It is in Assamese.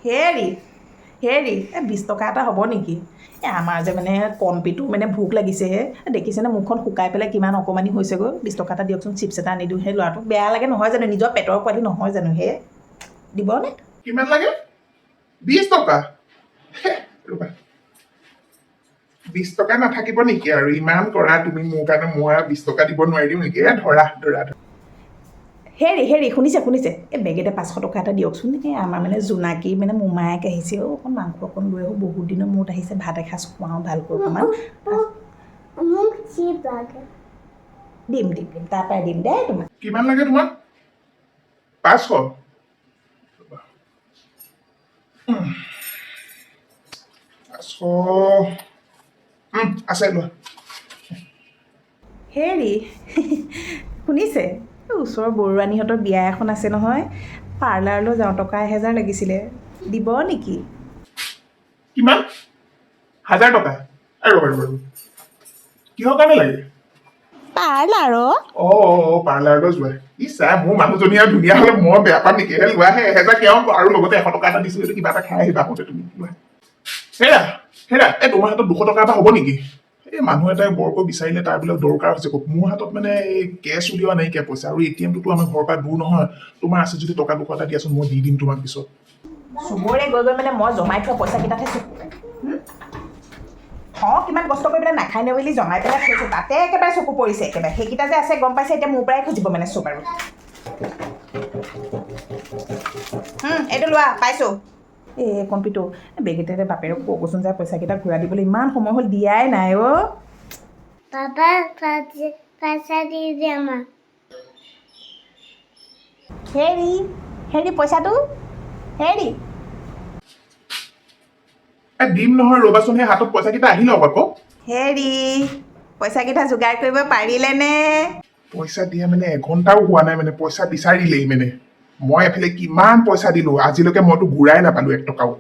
হেৰি হেৰি 20 টকা এটা হ'ব নেকি? আমাৰ যে মানে কম্পিটো মানে ভোক লাগিছেহে দেখিছেনে মুখখন শুকাই পেলাই কিমান অকণমানি হৈছেগৈ 20 টকা এটা দিয়কচোন চিপছ এটা আনি দিওঁ সেই ল'ৰাটোক বেয়া লাগে নহয় জানো নিজৰ পেটৰ পোৱালি নহয় জানো হে দিবনে? কিমান লাগে 20 টকা ৰবা 20 টকা নাথাকিব নেকি আৰু ইমান কৰা তুমি মোৰ কাৰণে মই 20 টকা দিব নোৱাৰি দিম নেকি ধৰা ধৰা হেৰি শুনিছে এই বেগেতে 500 টকা এটা দিয়কচোন আমাৰ মানে জোনাকী মানে মোমায়েক আহিছে অকণ মাংস অকণ লৈ আহোঁ বহুত দিনৰ মূৰত আহিছে ভাত এসাঁজ খুৱাওঁ ভালকৈ অকণমান দিম তাৰ পৰাই দিম দেই তোমাক কিমান লাগে তোমাক 500 আছে লোৱা হেৰি শুনিছে ওচৰৰ বৰুৱানীহঁতৰ বিয়া এখন আছে নহয় পাৰ্লাৰলৈ যাওঁ টকা 1000 লাগিছিলে দিব নেকি? কিমান 1000 টকা ৰবা কিহৰ কাৰণে লাগে পাৰ্লাৰৰ পাৰ্লাৰলৈ যোৱা ইচ্ছা মোৰ মানুহজনী আৰু ধুনীয়া হলে মই বেয়া পাম নেকি লোৱাহে 1000 কিয় আৰু লগতে 100 টকা এটা দিছো এইটো কিবা এটা খাই আহিবা আহোঁতে তুমি হেৰা তোমাৰ হাতত 200 টকা এটা হ'ব নেকি এই মানুহ এটাই বৰকৈ বিচাৰিলে তাৰ বোলে দৰকাৰ হৈছে মোৰ হাতত মানে এই কেছ উলিওৱা নাইকিয়া পইচা আৰু এটিএমটোতো আমাৰ ঘৰৰ পৰা দূৰ নহয় তোমাৰ আছে যদি টকা 200 এটা দিয়াচোন মই দি দিম তোমাক পিছত চবৰে গৈ মানে মই জমাই থোৱা পইচাকেইটাতহে চকু কিমান কষ্ট কৰি পেলাই নাখাই নে বুলি জমাই পেলাই থৈছোঁ তাতে একেবাৰে চকু পৰিছে একেবাৰে সেইকেইটা যে আছে গম পাইছে এতিয়া মোৰ পৰাই খুজিব মানে চব আৰু এইটো লোৱা পাইছোঁ এই কম্পিউটো বেগেটাতে বাপেৰক কচোন যায় পইচাকেইটা ঘূৰাই দিবলৈ ইমান সময় হ'ল দিয়াই নাই পাপা পইচা দি দে আমাক হেৰি পইচাটো হেৰি দিম নহয় ৰবাচোন সেই হাতত পইচাকেইটা আহি লওক আকৌ হেৰি পইচাকেইটা যোগাৰ কৰিব পাৰিলেনে? পইচা দিয়া মানে এঘণ্টাও হোৱা নাই মানে পইচা বিচাৰিলেই মানে মই এফালে কিমান পইচা দিলো আজিলৈকে মইতো ঘূৰাই নাপালো 1 টকাও